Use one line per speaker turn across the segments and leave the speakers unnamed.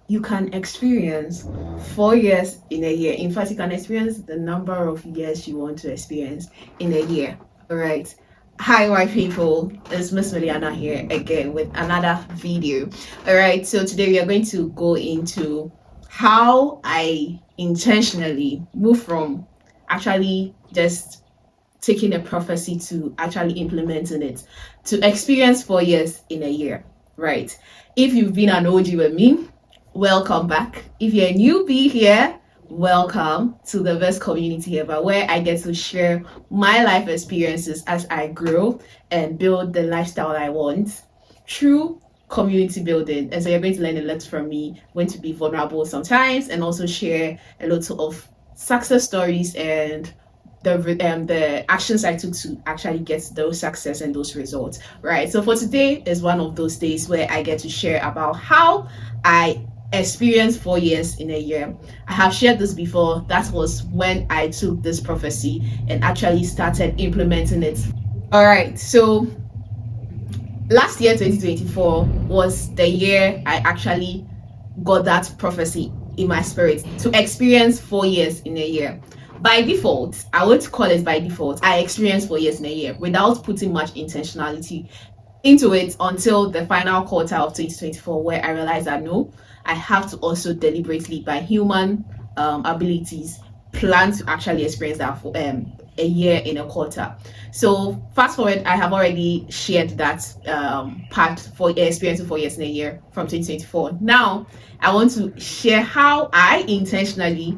you can experience 4 years in a year. In fact, you can experience the number of years you want to experience in a year. All right. Hi, my people. It's Miss Mailiana here again with another video. All right. So today we are going to go into how I intentionally move from actually just taking a prophecy to actually implementing it to experience 4 years in a year. Right. If you've been an OG with me, welcome back. If you're a newbie here, welcome to the best community ever, where I get to share my life experiences as I grow and build the lifestyle I want through community building. And so you're going to learn a lot from me, going to be vulnerable sometimes, and also share a lot of success stories and the actions I took to actually get those success and those results. Right. So for today is one of those days where I get to share about how I experienced 4 years in a year. I have shared this before. That was when I took this prophecy and actually started implementing it. All right. So last year, 2024, was the year I actually got that prophecy in my spirit to experience 4 years in a year. By default, I won't call it by default, I experienced 4 years in a year without putting much intentionality into it until the final quarter of 2024, where I realized that no, I have to also deliberately, by human abilities, plan to actually experience that for a year in a quarter. So fast forward, I have already shared that part for experiencing 4 years in a year from 2024. Now I want to share how I intentionally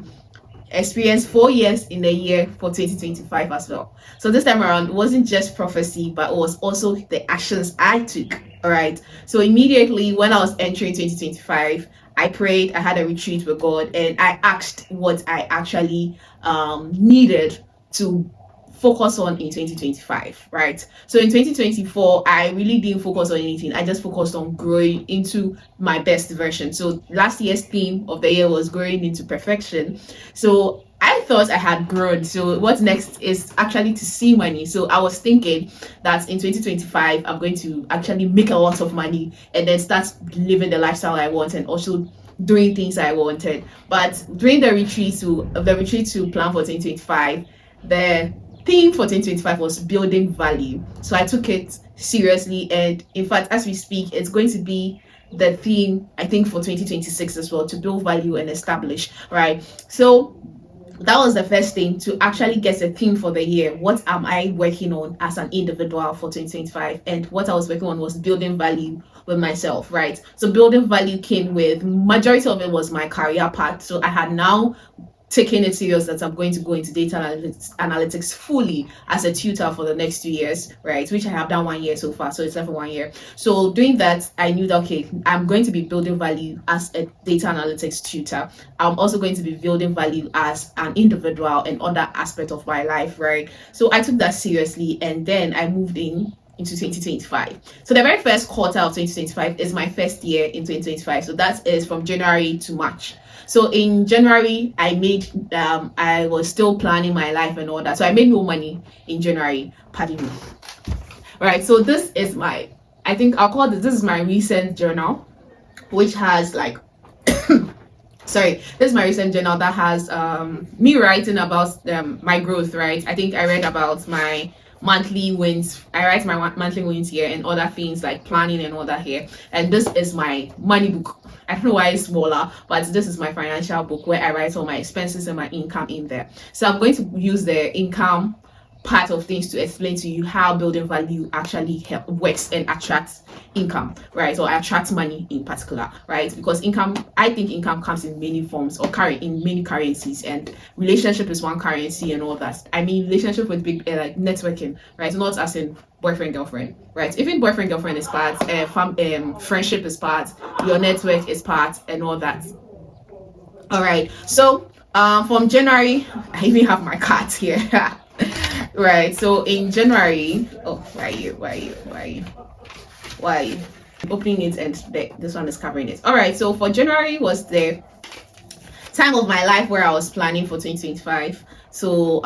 experienced 4 years in a year for 2025 as well. So this time around, it wasn't just prophecy, but it was also the actions I took. All right. So immediately when I was entering 2025, I prayed, I had a retreat with God, and I asked what I actually needed to focus on in 2025, right? So in 2024, I really didn't focus on anything. I just focused on growing into my best version. So last year's theme of the year was growing into perfection. So I thought I had grown. So what's next is actually to see money. So I was thinking that in 2025, I'm going to actually make a lot of money and then start living the lifestyle I want and also doing things I wanted. But during the retreat to plan for 2025, the theme for 2025 was building value. So I took it seriously, and in fact, as we speak, it's going to be the theme, I think, for 2026 as well, to build value and establish, right? So that was the first thing, to actually get a theme for the year. What am I working on as an individual for 2025? And what I was working on was building value with myself, right? So building value came with, majority of it was my career part. So I had now taking it serious that I'm going to go into data analytics fully as a tutor for the next 2 years, right? Which I have done 1 year so far, so it's left for 1 year. So doing that, I knew that, okay, I'm going to be building value as a data analytics tutor. I'm also going to be building value as an individual and other aspect of my life, right? So I took that seriously, and then I moved into 2025. So the very first quarter of 2025 is my first year in 2025. So that is from January to March. So in January, I was still planning my life and all that. So I made no money in January, pardon me. Right. So this is I think I'll call this is my recent journal, which has like, sorry, this is my recent journal that has me writing about my growth, right? I think I read about my monthly wins. I write my monthly wins here and other things like planning and all that here. And this is my money book. I don't know why it's smaller, but this is my financial book where I write all my expenses and my income in there. So I'm going to use the income part of things to explain to you how building value actually works and attracts income, right? Or attracts money in particular, right? Because I think income comes in many forms or in many currencies, and relationship is one currency and all that. I mean, relationship with big like networking, right? Not as in boyfriend girlfriend, right? Even boyfriend girlfriend is part, friendship is part, your network is part, and all that. All right. So from January, I even have my cards here. Right. So in January, oh, why are you opening it, and this one is covering it. All right. So for January was the time of my life where I was planning for 2025. So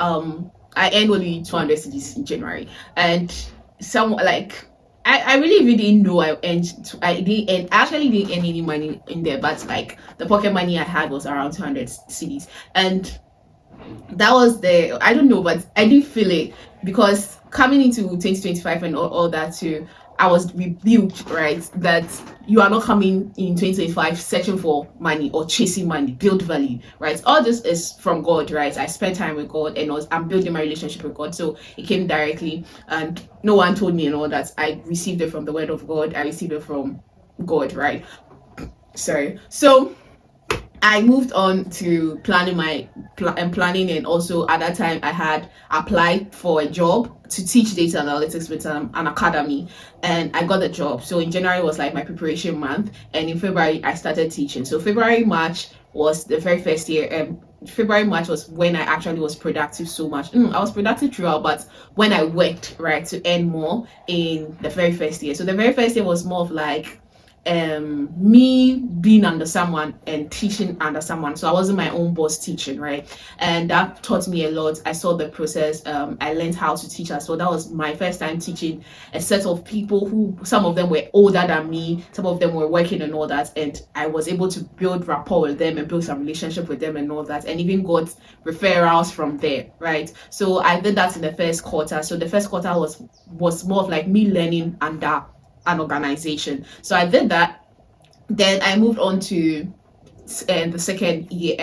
I earned only 200 CDs in January, and some like I really didn't know I actually didn't earn any money in there, but like the pocket money I had was around 200 cedis, and that was the, I don't know, but I didn't feel it because coming into 2025 and all that too, I was rebuked, right? That you are not coming in 2025 searching for money or chasing money, build value, right? All this is from God, right? I spent time with God and I'm building my relationship with God. So it came directly, and no one told me and all that. I received it from the word of God. I received it from God, right? Sorry. So I moved on to planning, and also at that time I had applied for a job to teach data analytics with an academy, and I got the job. So in January was like my preparation month, and in February I started teaching. So February March was the very first year. February March was when I actually was productive so much. I was productive throughout, but when I worked right to earn more in the very first year. So the very first year was more of like me being under someone and teaching under someone, so I wasn't my own boss teaching, right? And that taught me a lot. I saw the process. I learned how to teach as well. That was my first time teaching a set of people who, some of them were older than me, some of them were working and all that, and I was able to build rapport with them and build some relationship with them and all that, and even got referrals from there, right? So I did that in the first quarter. So the first quarter was more of like me learning under an organization. So I did that. Then I moved on to the second year,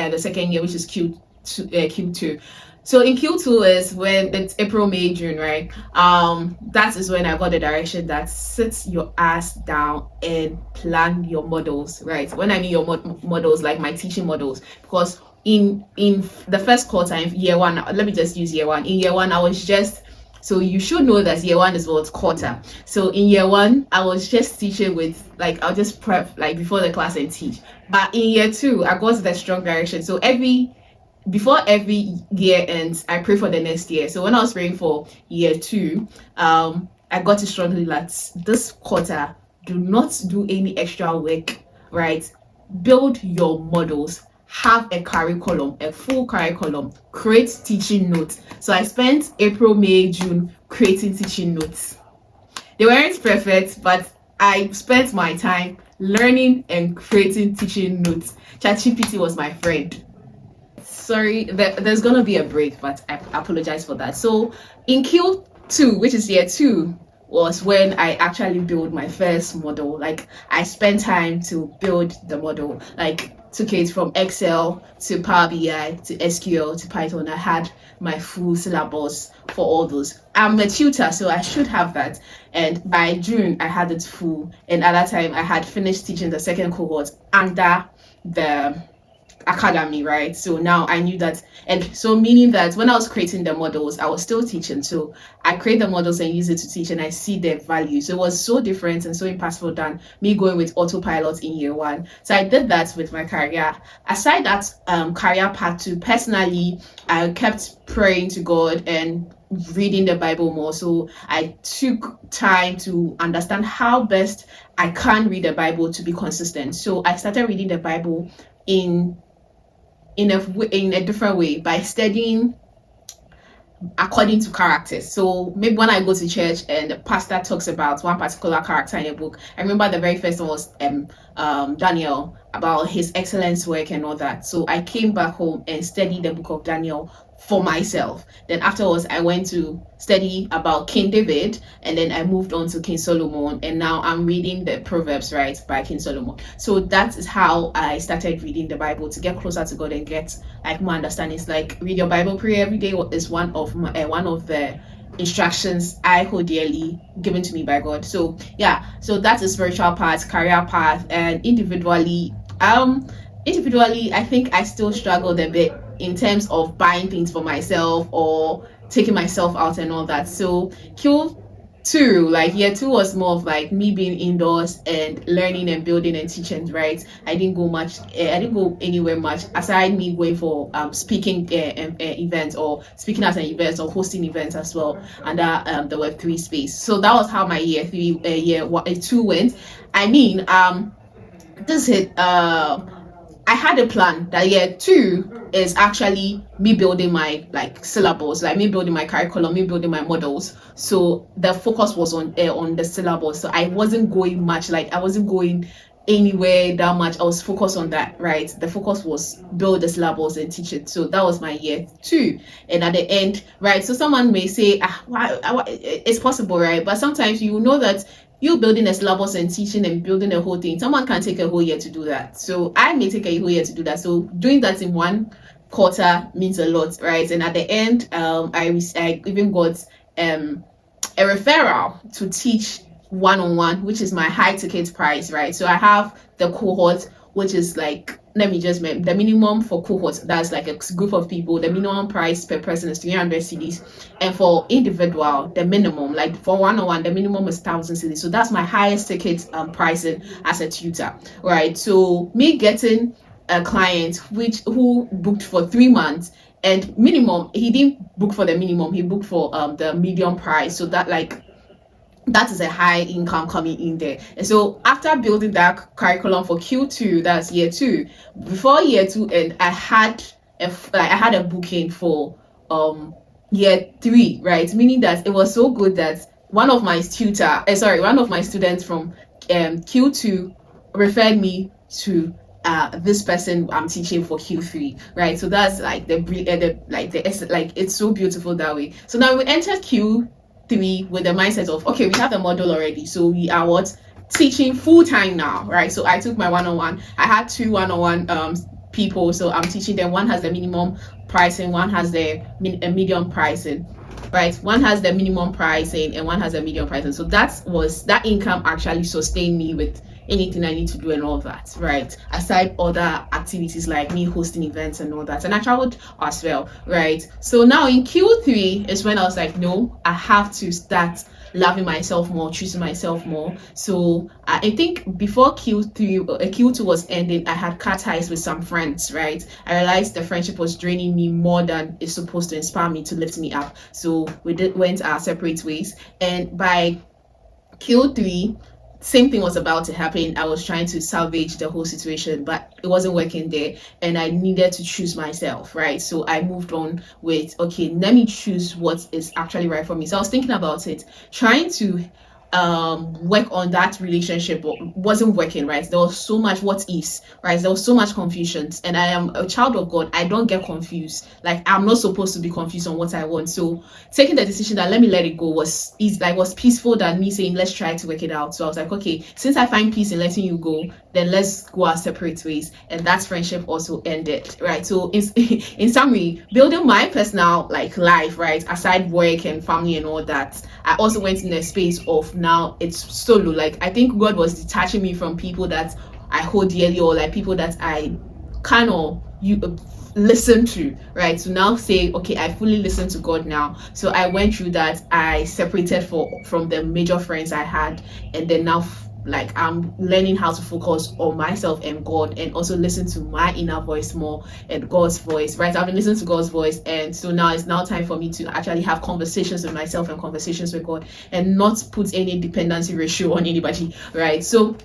which is Q2. So in Q2 is when it's April, May, June, right? That is when I got the direction that sit your ass down and plan your models, right? When I mean your models, like my teaching models, because in the first quarter, in year one, let me just use year one. In year one, I was just, so you should know that year one is what, quarter. So in year one, I was just teaching with, like, I'll just prep like before the class and teach. But in year two, I got the strong direction. So before every year ends, I pray for the next year. So when I was praying for year two, I got it strongly that this quarter, do not do any extra work, right? Build your models, have a curriculum, a full curriculum, create teaching notes. So I spent April, May, June creating teaching notes. They weren't perfect, but I spent my time learning and creating teaching notes. ChatGPT was my friend. Sorry, there's gonna be a break, but I apologize for that. So in Q2, which is year two, was when I actually built my first model. Like I spent time to build the model, like took it from Excel to Power BI to SQL to Python. I had my full syllabus for all those. I'm a tutor, so I should have that. And by June, I had it full. And at that time, I had finished teaching the second cohort under the academy, right? So now I knew that, and so meaning that when I was creating the models, I was still teaching. So I create the models and use it to teach, and I see their value. So it was so different and so impactful than me going with autopilot in year one. So I did that with my career. Aside that career part too, personally, I kept praying to God and reading the Bible more. So I took time to understand how best I can read the Bible to be consistent. So I started reading the Bible in a different way by studying according to characters. So maybe when I go to church and the pastor talks about one particular character in a book, I remember the very first one was Daniel, about his excellence work and all that. So I came back home and studied the book of Daniel for myself. Then afterwards, I went to study about King David, and then I moved on to King Solomon, and now I'm reading the Proverbs, right, by King Solomon. So that is how I started reading the Bible to get closer to God and get like more understanding. It's like read your Bible, pray every day is one of the instructions I hold dearly, given to me by God. So yeah, so that's the spiritual part, career path, and individually, I think I still struggled a bit in terms of buying things for myself or taking myself out and all that. So Q2, like year two, was more of like me being indoors and learning and building and teaching, right? I didn't go anywhere much aside me going for speaking events or speaking at an event or hosting events as well under the Web3 space. So that was how my year two went. I mean, this hit I had a plan that year two is actually me building my like syllabus, like me building my curriculum, me building my models. So the focus was on the syllabus. So I wasn't going much, like I wasn't going anywhere that much. I was focused on that, right? The focus was build the syllabus and teach it. So that was my year two. And at the end, right? So someone may say, it's possible, right? But sometimes you know that you building a syllabus and teaching and building a whole thing, someone can take a whole year to do that. So I may take a whole year to do that. So doing that in one quarter means a lot, right? And at the end, I even got a referral to teach one-on-one, which is my high ticket price, right? So I have the cohort, which is like, let me just the minimum for cohort, that's like a group of people, the minimum price per person is 300 cedis, and for individual the minimum, like for one-on-one, the minimum is 1,000 cedis. So that's my highest ticket pricing as a tutor, right? So me getting a client who booked for 3 months, and minimum, he didn't book for the minimum, he booked for the medium price. So that is a high income coming in there. And so after building that curriculum for Q2, that's year two, before year two end, I had a booking for year three, right? Meaning that it was so good that one of my students from Q2 referred me to this person I'm teaching for Q3, right? So that's like it's so beautiful that way. So now we entered Q3 with the mindset of, okay, we have the model already, so we are teaching full-time now, right? So I took my one-on-one. I had 2 one-on-one people, so I'm teaching them. One has the minimum pricing, one has the medium pricing, right? One has the minimum pricing and one has the medium pricing. So that income actually sustained me with anything I need to do and all that, right? Aside other activities like me hosting events and all that. And I traveled as well, right? So now in Q3 is when I was like, no, I have to start loving myself more, choosing myself more. So I think before Q2 was ending, I had cut ties with some friends, right? I realized the friendship was draining me more than it's supposed to inspire me, to lift me up. So we went our separate ways. And by Q3, same thing was about to happen. I was trying to salvage the whole situation, but it wasn't working there, and I needed to choose myself, right? So I moved on with, okay, let me choose what is actually right for me. So I was thinking about it, trying to work on that relationship, but wasn't working, right? There was so much what ifs, right? There was so much confusion, and I am a child of God. I don't get confused. Like, I'm not supposed to be confused on what I want. So taking the decision that let me let it go was peaceful than me saying let's try to work it out. So I was like, okay, since I find peace in letting you go, then let's go our separate ways. And that friendship also ended, right? So in summary, building my personal life, right, aside work and family and all that, I also went in a space of, now it's solo. Like, I think God was detaching me from people that I hold dearly, or like people that I kind of listen to, right? To now say, okay, I fully listen to God now. So I went through that. I separated from the major friends I had, and then now I'm learning how to focus on myself and God, and also listen to my inner voice more and God's voice, right? I've been listening to God's voice, and so now it's now time for me to actually have conversations with myself and conversations with God, and not put any dependency ratio on anybody, right? So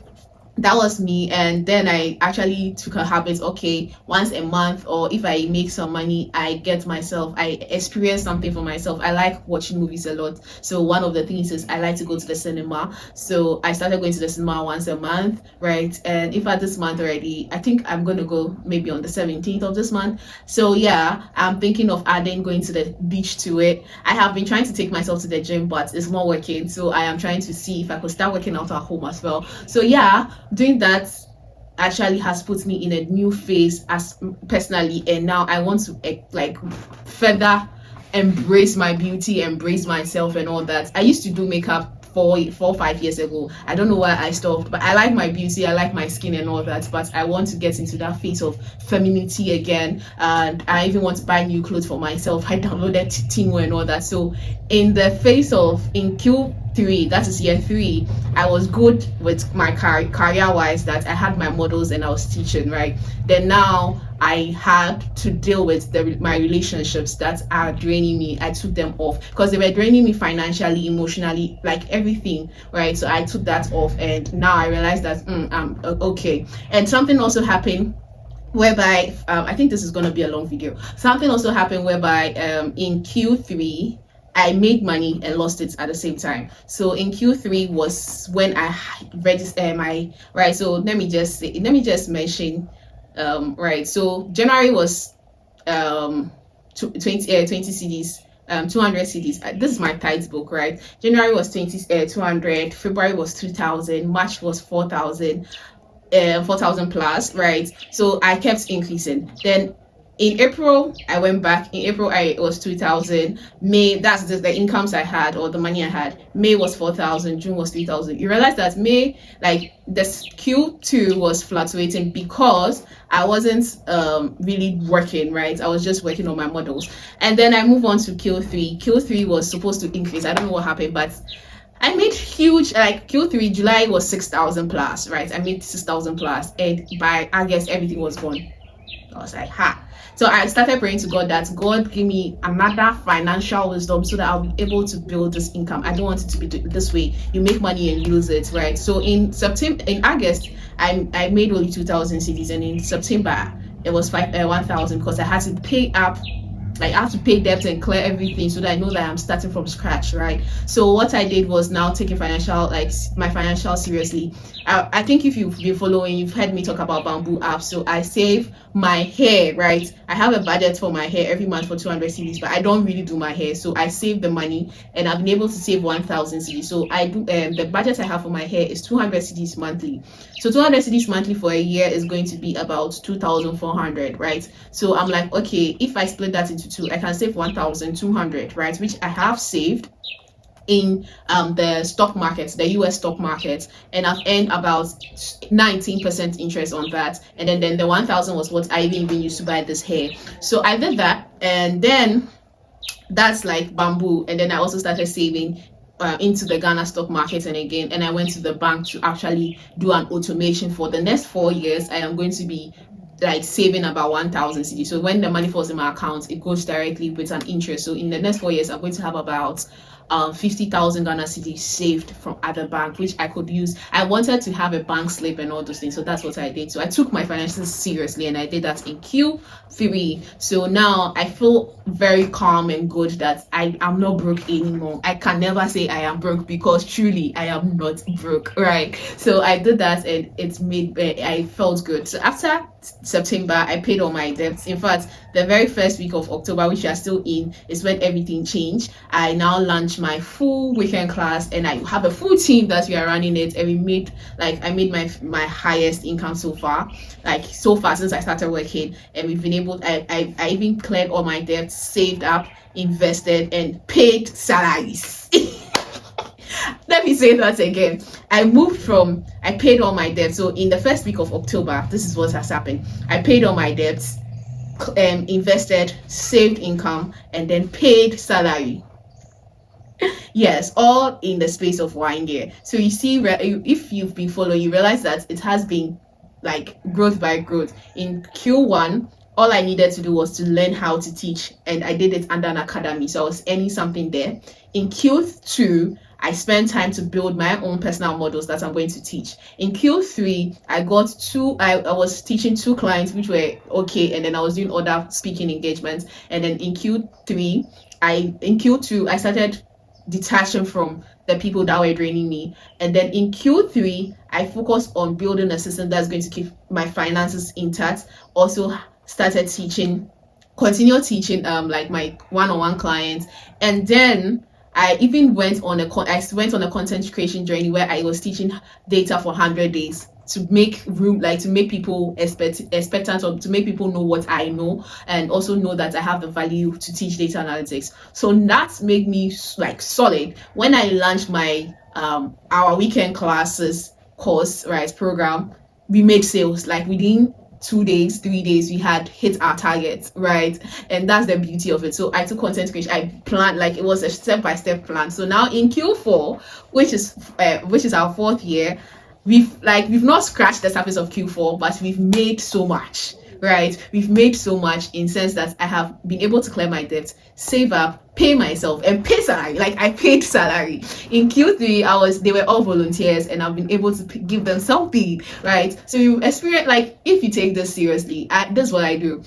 that was me. And then I actually took a habit, okay, once a month, or if I make some money, I experience something for myself. I like watching movies a lot, so one of the things is I like to go to the cinema. So I started going to the cinema once a month, right? And in fact, this month already, I think I'm going to go maybe on the 17th of this month. So yeah, I'm thinking of adding going to the beach to it. I have been trying to take myself to the gym, but it's not working, so I am trying to see if I could start working out at home as well. So yeah, doing that actually has put me in a new phase as personally, and now I want to further embrace my beauty, embrace myself and all that. I used to do makeup 4-5 years ago. I don't know why I stopped, but I like my beauty, I like my skin and all that, but I want to get into that phase of femininity again, and I even want to buy new clothes for myself. I downloaded Timo and all that. So in Q3, that is year 3, I was good with my career wise, that I had my models and I was teaching, right? Then now I had to deal with my relationships that are draining me. I took them off because they were draining me financially, emotionally, like everything, right? So I took that off, and now I realized that I'm okay. And something also happened whereby I think this is going to be a long video. Something also happened whereby in Q3 I made money and lost it at the same time. So in Q3 was when I registered my right. So let me just mention right. So January was 20 CDs, 200 CDs. This is my tithes book, right? January was 200, February was 2000, March was 4000, 4,000 plus, right? So I kept increasing. Then in April, I went back. In April, it was 2,000. May, that's the incomes I had or the money I had. May was 4,000. June was 3,000. You realize that May, like this Q2 was fluctuating because I wasn't really working, right? I was just working on my models. And then I move on to Q3. Q3 was supposed to increase. I don't know what happened, but I made huge, like Q3, July was 6,000 plus, right? I made 6,000 plus, and by August, everything was gone. I was like, ha. So I started praying to God that God give me another financial wisdom so that I'll be able to build this income. I don't want it to be this way. You make money and lose it, right? So in August, I made only 2,000 CDs, and in September it was 1,000 because I had to pay up. Like I have to pay debt and clear everything so that I know that I'm starting from scratch, right? So what I did was now taking my financial seriously. I think if you've been following, you've heard me talk about Bamboo app. So I save my hair, right? I have a budget for my hair every month for 200 CDs, but I don't really do my hair. So I save the money, and I've been able to save 1,000 CDs. So I do the budget I have for my hair is 200 CDs monthly. So 200 CDs monthly for a year is going to be about 2,400, right? So I'm like, okay, if I split that into two, I can save 1,200, right? Which I have saved in the stock market, the US stock market, and I've earned about 19% interest on that. And then the 1,000 was what I even used to buy this hair. So I did that, and then that's like Bamboo. And then I also started saving into the Ghana stock market, and I went to the bank to actually do an automation. For the next 4 years, I am going to be like saving about 1,000 CDs. So when the money falls in my account, it goes directly with an interest. So in the next 4 years, I'm going to have about 50,000 Ghana cedis saved from other bank, which I could use. I wanted to have a bank slip and all those things, so that's what I did. So I took my finances seriously, and I did that in Q3. So now I feel very calm and good that I am not broke anymore. I can never say I am broke because truly I am not broke, right? So I did that, and I felt good. So after September, I paid all my debts. In fact, the very first week of October, which we are still in, is when everything changed. I now launched my full weekend class, and I have a full team that we are running it, and I made my highest income so far since I started working. And we've been able, I even cleared all my debts, saved up, invested, and paid salaries. Let me say that again. I paid all my debts. So in the first week of October, this is what has happened. I paid all my debts, invested, saved income, and then paid salary. Yes, all in the space of 1 year. So you see, if you've been following, you realize that it has been like growth by growth. In Q1, all I needed to do was to learn how to teach, and I did it under an academy, so I was earning something there. In Q2, I spent time to build my own personal models that I'm going to teach. In Q3, I was teaching 2 clients, which were okay, and then I was doing other speaking engagements. And then in Q2, I started detaching from the people that were draining me. And then in Q3, I focused on building a system that's going to keep my finances intact. Also started continue teaching like my one-on-one clients. And then I even went on a content creation journey where I was teaching data for 100 days to make room, like to make people expectant, or to make people know what I know, and also know that I have the value to teach data analytics. So that made me like solid. When I launched my our weekend classes course, right, program, we made sales like within 2 days, 3 days, we had hit our targets, right? And that's the beauty of it. So I took content creation, I planned, like it was a step-by-step plan. So now in Q4, which is our 4th year, we've not scratched the surface of Q4, but we've made so much, right? We've made so much in sense that I have been able to clear my debt, save up, pay myself and pay salary. Like I paid salary. In Q3, they were all volunteers, and I've been able to give them something, right? So you experience, like, if you take this seriously, this is what I do.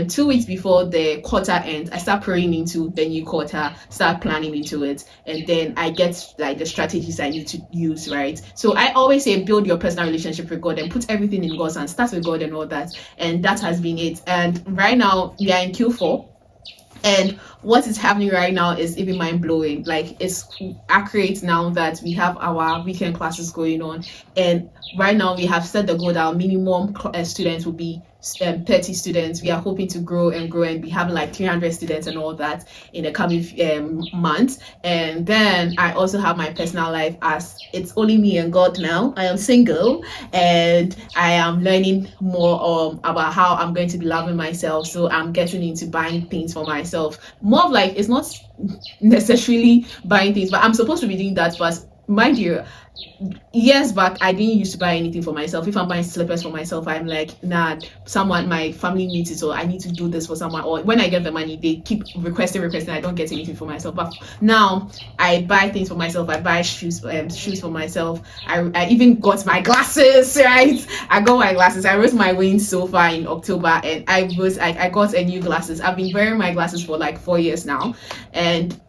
2 weeks before the quarter ends, I start praying into the new quarter, start planning into it, and then I get like the strategies I need to use, right? So I always say build your personal relationship with God and put everything in God's hands. Start with God and all that, and that has been it. And right now we are in Q4. And what is happening right now is even mind blowing. Like, it's accurate now that we have our weekend classes going on, and right now we have set the goal that our minimum students will be 30 students. We are hoping to grow and grow and be having like 300 students and all that in the coming months. And then I also have my personal life, as it's only me and God now. I am single, and I am learning more about how I'm going to be loving myself. So I'm getting into buying things for myself. More of like, it's not necessarily buying things, but I'm supposed to be doing that. But mind you, years back, I didn't used to buy anything for myself. If I'm buying slippers for myself, I'm like, nah, someone, my family needs it, so I need to do this for someone. Or when I get the money, they keep requesting, I don't get anything for myself. But now I buy things for myself. I buy shoes for myself. I even got my glasses, right? I got my glasses. I rose my wings so far in October, and I got a new glasses. I've been wearing my glasses for like 4 years now, and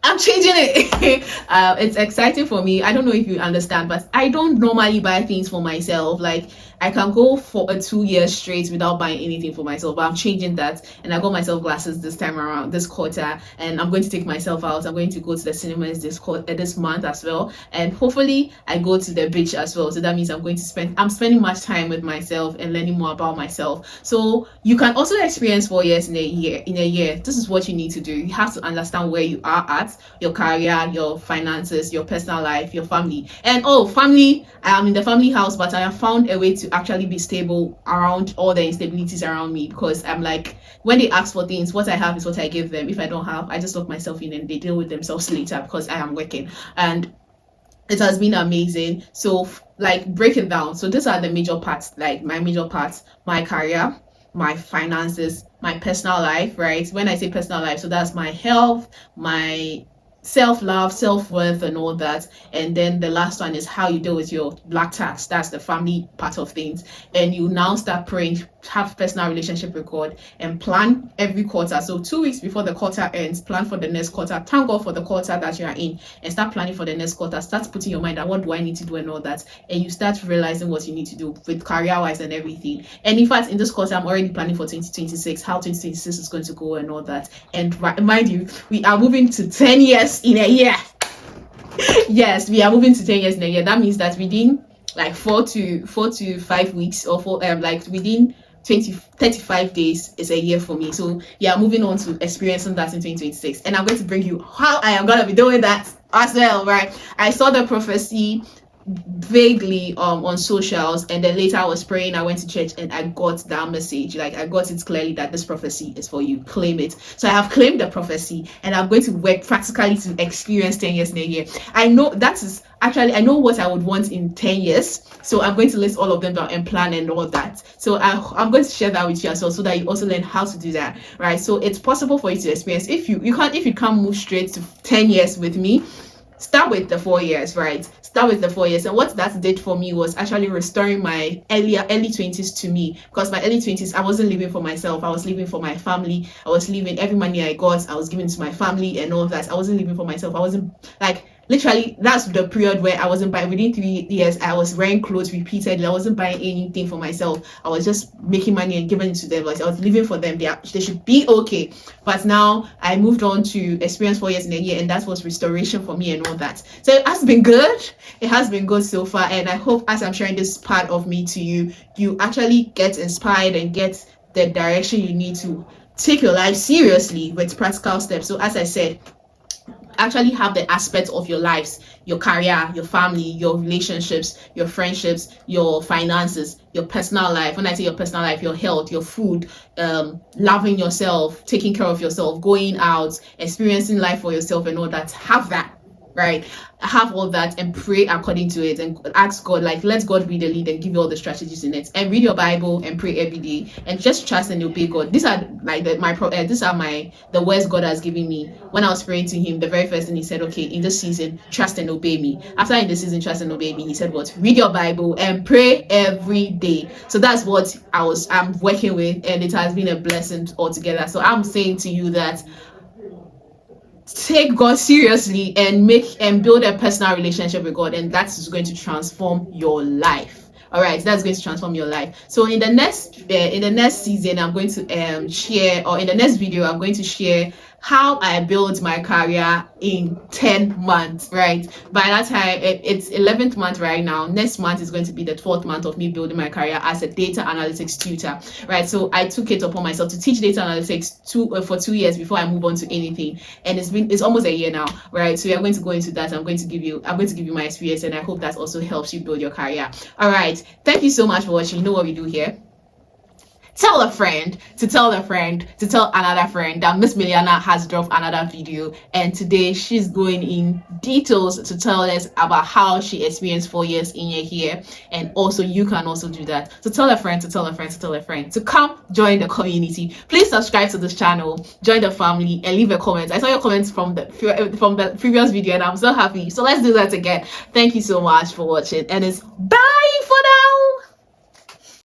I'm changing it. It's exciting for me. I don't know if you understand, but I don't normally buy things for myself. Like, I can go for 2 years straight without buying anything for myself, but I'm changing that. And I got myself glasses this time around, this quarter, and I'm going to take myself out. I'm going to go to the cinemas this month as well, and hopefully I go to the beach as well. So that means I'm spending much time with myself and learning more about myself. So you can also experience 4 years in a year. This is what you need to do. You have to understand where you are at, your career, your finances, your personal life, your family. And family, I am in the family house, but I have found a way to actually be stable around all the instabilities around me, because I'm like, when they ask for things, what I have is what I give them. If I don't have, I just lock myself in and they deal with themselves later, because I am working. And it has been amazing. So, like, break it down. So these are the major parts, like my major parts: my career, my finances, my personal life, right? When I say personal life, so that's my health, my self-love, self-worth, and all that. And then the last one is how you deal with your black tax. That's the family part of things. And you now start praying, have personal relationship with God, and plan every quarter. So 2 weeks before the quarter ends, plan for the next quarter. Thank God for the quarter that you are in, and start planning for the next quarter. Start putting your mind at what do I need to do and all that, and you start realizing what you need to do with career-wise and everything. And in fact, in this quarter, I'm already planning for 2026, how 2026 is going to go and all that. And mind you, we are moving to 10 years in a year. Yes, we are moving to 10 years in a year. That means that within like 4 to 5 weeks, or like within 35 days is a year for me. So yeah, moving on to experiencing that in 2026, and I'm going to bring you how I am going to be doing that as well, right? I saw the prophecy vaguely on socials, and then later I was praying, I went to church, and I got that message. Like, I got it clearly that this prophecy is for you. Claim it. So I have claimed the prophecy, and I'm going to work practically to experience 10 years in a year. I know I know what I would want in 10 years, so I'm going to list all of them down and plan and all that. So I'm going to share that with you as well, so that you also learn how to do that, right? So it's possible for you to experience. If you can't move straight to 10 years with me, start with the 4 years, right? Start with the 4 years. And what that did for me was actually restoring my early 20s to me. Because my early 20s, I wasn't living for myself. I was living for my family. I was living, every money I got, I was giving to my family and all that. I wasn't living for myself. I wasn't, like, literally, that's the period where I wasn't buying. Within 3 years, I was wearing clothes repeatedly. I wasn't buying anything for myself. I was just making money and giving it to them. Like, I was living for them. They should be okay. But now I moved on to experience 4 years in a year, and that was restoration for me and all that. So it has been good. It has been good so far, and I hope as I'm sharing this part of me to you, you actually get inspired and get the direction you need to take your life seriously with practical steps. So as I said, actually have the aspects of your lives, your career, your family, your relationships, your friendships, your finances, your personal life. When I say your personal life, your health, your food, loving yourself, taking care of yourself, going out, experiencing life for yourself and all that. Have that. right? Have all that and pray according to it and ask God, like, let God be the lead and give you all the strategies in it, and read your Bible and pray every day and just trust and obey God. These are like the words God has given me when I was praying to Him. The very first thing He said, okay, in this season, trust and obey me. After in this season, trust and obey me, He said, what? Read your Bible and pray every day. So that's what I'm working with, and it has been a blessing altogether. So I'm saying to you that take God seriously and build a personal relationship with God, and that is going to transform your life. All right, that's going to transform your life. So in the next season, I'm going to share, or in the next video, I'm going to share how I built my career in 10 months, right? By that time, it's 11th month right now. Next month is going to be the 12th month of me building my career as a data analytics tutor, right? So I took it upon myself to teach data analytics for 2 years before I move on to anything. And it's almost a year now, right? So we are going to go into that. I'm going to give you my experience, and I hope that also helps you build your career. All right. Thank you so much for watching. You know what we do here. Tell a friend to tell a friend to tell another friend that Miss Mailiana has dropped another video, and today she's going in details to tell us about how she experienced 4 years in a year, and also you can also do that. So tell a friend to tell a friend to tell a friend to come join the community. Please subscribe to this channel, join the family, and leave a comment. I saw your comments from the previous video, and I'm so happy. So let's do that again. Thank you so much for watching, and it's bye.